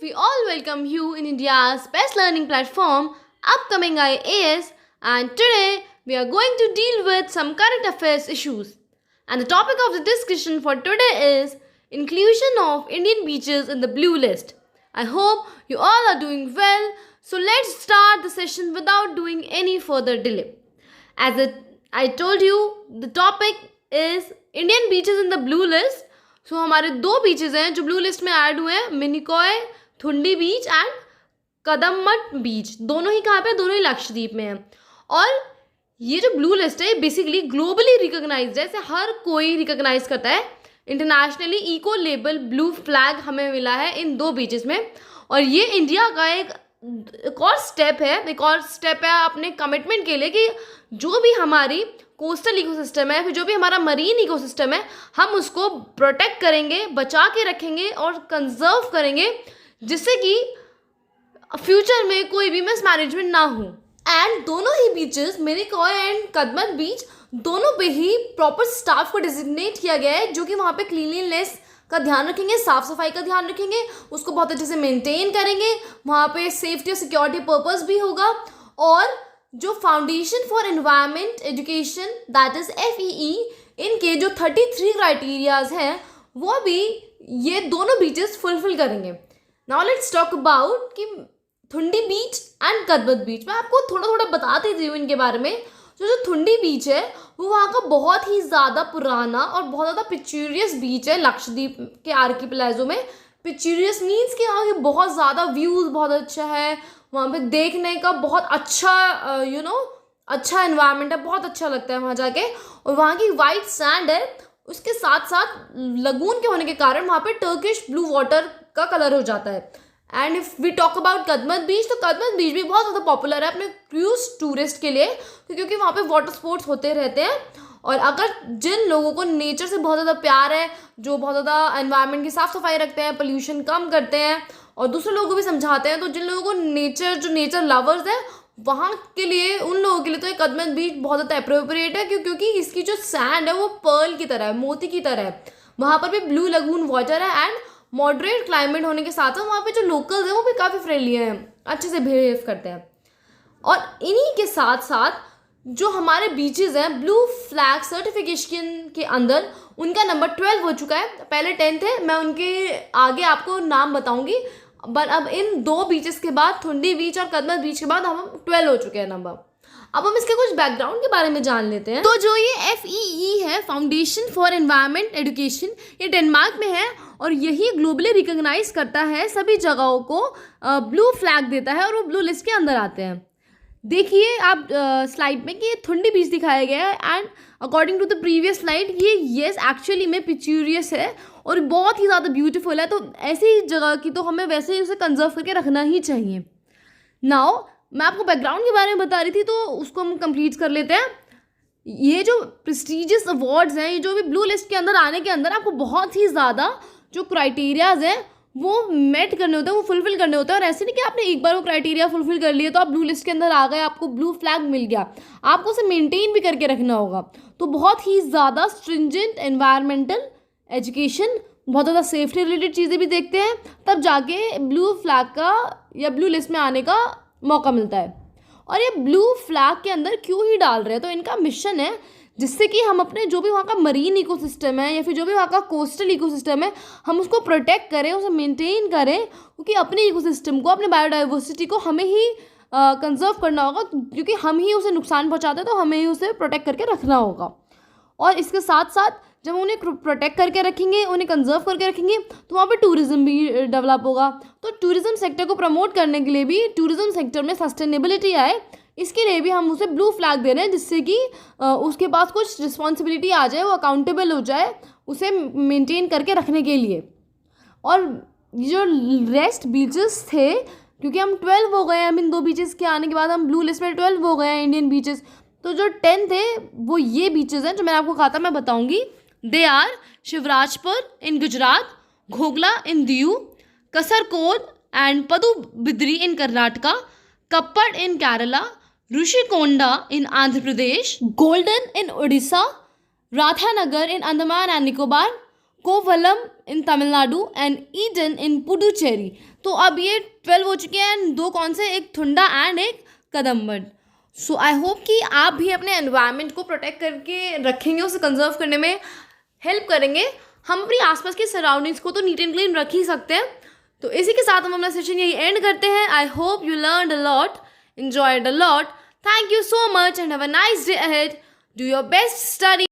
we all welcome you in India's best learning platform, Upcoming IAS, and today we are going to deal with some current affairs issues. And the topic of the discussion for today is inclusion of Indian beaches in the blue list. I hope you all are doing well, so let's start the session without doing any further delay. I told you, the topic is Indian beaches in the blue list. सो हमारे दो beaches हैं जो blue list में add हुए हैं, मिनिकॉय थुंडी बीच and कदममठ बीच. दोनों ही कहाँ पे, दोनों ही लक्षद्वीप में हैं. और ये जो ब्लू लिस्ट है बेसिकली ग्लोबली रिकॉग्नाइज्ड है, इसे हर कोई रिकॉग्नाइज करता है. Internationally eco label blue flag हमें मिला है इन दो बीचेस में. और ये इंडिया का एक और स्टेप है अपने कमिटमेंट के लिए कि जो भी हमारी कोस्टल इकोसिस्टम है, फिर जो भी हमारा मरीन इकोसिस्टम है, हम उसको प्रोटेक्ट करेंगे, बचा के रखेंगे और कंजर्व करेंगे, जिससे कि फ्यूचर में कोई भी मिसमैनेजमेंट ना हो. एंड दोनों ही बीचेस, मिनिकॉय एंड कदमत बीच, दोनों पे ही प्रॉपर स्टाफ को डिजिग्नेट किया गया है जो कि वहाँ पे क्लीनलीनेस का ध्यान रखेंगे, साफ सफाई का ध्यान रखेंगे, उसको बहुत अच्छे से मेंटेन करेंगे. वहाँ पे सेफ्टी और सिक्योरिटी पर्पस भी होगा. और जो foundation for environment education that is FEE, इनके जो 33 क्राइटेरियाज हैं वो भी ये दोनों बीचेस फुलफिल करेंगे. नाउ लेट्स टॉक अबाउट कि थुंडी बीच एंड कदमत बीच. मैं आपको थोड़ा बता देती हूँ इनके बारे में. जो थुंडी बीच है वो वहाँ का बहुत ही ज़्यादा पुराना और बहुत ज़्यादा पिक्चुरियस बीच है लक्षद्वीप के आर्किपेलागो में. पिक्चुरियस मीन्स कि वहाँ के बहुत ज़्यादा व्यूज़ बहुत अच्छा है, वहाँ पे देखने का बहुत अच्छा अच्छा एनवायरनमेंट है, बहुत अच्छा लगता है वहाँ जाके. और वहाँ की वाइट सैंड है, उसके साथ साथ लगून के होने के कारण वहाँ पे टर्किश ब्लू वाटर का कलर हो जाता है. And if we talk about Kadmat beach, तो कदमत बीच भी बहुत ज़्यादा पॉपुलर है अपने क्रूज टूरिस्ट के लिए, क्योंकि वहाँ पे वाटर स्पोर्ट्स होते रहते हैं. और अगर जिन लोगों को नेचर से बहुत ज़्यादा प्यार है, जो बहुत ज़्यादा एनवायरनमेंट की साफ़ सफाई रखते हैं, पोल्यूशन कम करते हैं और दूसरे लोगों को भी समझाते हैं, तो जिन लोगों को नेचर लवर्स है, वहाँ के लिए, उन लोगों के लिए तो ये कदमत बीच बहुत ज़्यादा अप्रोप्रिएट है, क्योंकि इसकी जो सैंड है वो पर्ल की तरह है, मोती की तरह है. वहाँ पर भी ब्लू लगून वाटर है एंड मॉडरेट क्लाइमेट होने के साथ साथ वहाँ पे जो लोकल्स हैं वो भी काफ़ी फ्रेंडली हैं, अच्छे से बिहेव करते हैं. और इन्हीं के साथ साथ जो हमारे बीचेस हैं ब्लू फ्लैग सर्टिफिकेशन के अंदर, उनका नंबर 12 हो चुका है. पहले 10 थे, मैं उनके आगे आपको नाम बताऊंगी. बट अब इन दो बीचेस के बाद, थुंडी बीच और कदमत बीच के बाद, हम 12 हो चुके हैं नंबर. अब हम इसके कुछ बैकग्राउंड के बारे में जान लेते हैं. तो जो ये FEE है, फाउंडेशन फॉर एनवायरनमेंट एजुकेशन, ये डेनमार्क में है और यही ग्लोबली रिकॉग्नाइज करता है सभी जगहों को, ब्लू फ्लैग देता है और वो ब्लू लिस्ट के अंदर आते हैं. देखिए आप स्लाइड में कि ये थुंडी बीच दिखाया गया है and according to the previous slide ये एक्चुअली में पिक्चुरियस है और बहुत ही ज़्यादा ब्यूटीफुल है. तो ऐसी जगह की तो हमें वैसे ही उसे कंजर्व करके रखना ही चाहिए. नाउ मैं आपको बैकग्राउंड के बारे में बता रही थी, तो उसको हम कंप्लीट कर लेते हैं. ये जो प्रेस्टीजियस अवार्ड्स हैं, ये जो भी ब्लू लिस्ट के अंदर आने के अंदर आपको बहुत ही ज़्यादा जो क्राइटेरियाज हैं वो मेट करने होते हैं, वो फुलफिल करने होते हैं. और ऐसे नहीं कि आपने एक बार वो क्राइटेरिया फुलफिल कर लिए तो आप ब्लू लिस्ट के अंदर आ गए, आपको ब्लू फ्लैग मिल गया. आपको उसे मेंटेन भी करके रखना होगा. तो बहुत ही ज़्यादा स्ट्रिंजेंट एनवायरमेंटल एजुकेशन, बहुत ज़्यादा सेफ्टी रिलेटेड चीज़ें भी देखते हैं, तब जाके ब्लू फ्लैग का या ब्लू लिस्ट में आने का मौका मिलता है. और ये ब्लू फ्लैग के अंदर क्यों ही डाल रहे हैं, तो इनका मिशन है जिससे कि हम अपने जो भी वहाँ का मरीन इकोसिस्टम है या फिर जो भी वहाँ का कोस्टल इकोसिस्टम है, हम उसको प्रोटेक्ट करें, उसे मेंटेन करें, क्योंकि अपने इकोसिस्टम को, अपने बायोडाइवर्सिटी को हमें ही कंजर्व करना होगा, क्योंकि हम ही उसे नुकसान पहुँचाते हैं, तो हमें ही उसे प्रोटेक्ट करके रखना होगा. और इसके साथ साथ जब हम उन्हें प्रोटेक्ट करके रखेंगे, उन्हें कंजर्व करके रखेंगे, तो वहाँ पे टूरिज़्म भी डेवलप होगा. तो टूरिज़्म सेक्टर को प्रमोट करने के लिए भी, टूरिज़्म सेक्टर में सस्टेनेबिलिटी आए, इसके लिए भी हम उसे ब्लू फ्लैग दे रहे हैं, जिससे कि उसके पास कुछ रिस्पॉन्सिबिलिटी आ जाए, वो अकाउंटेबल हो जाए उसे मेंटेन करके रखने के लिए. और जो रेस्ट बीचेस थे, क्योंकि हम 12 हो गए हैं, हम इन दो बीचेस के आने के बाद हम ब्लू लिस्ट में 12 हो गए हैं इंडियन बीचेस. तो जो 10 थे वो ये बीचेस हैं जो मैंने आपको कहा था, मैं बताऊँगी. They are Shivrajpur in Gujarat, Ghogla in Diu, Kasarkod and Padubidri in Karnataka, Kappad in Kerala, Rushikonda in Andhra Pradesh, golden in Orissa, Radhanagar in Andaman and Nicobar, Kovalam in Tamil Nadu and Eden in Puducherry. तो अब ये 12 हो चुके हैं एंड दो कौन से, एक थुंडा एंड एक कदम्बड। सो आई होप कि आप भी अपने एनवायरनमेंट को प्रोटेक्ट करके रखेंगे, उसे कंजर्व करने में हेल्प करेंगे। हम अपनी आसपास की सराउंडिंग्स को तो नीट एंड क्लीन रख ही सकते हैं। तो इसी के साथ हम अपना सेशन यही एंड करते हैं। I hope you learned a lot, enjoyed a lot. Thank you so much and have a nice day ahead. Do your best, study.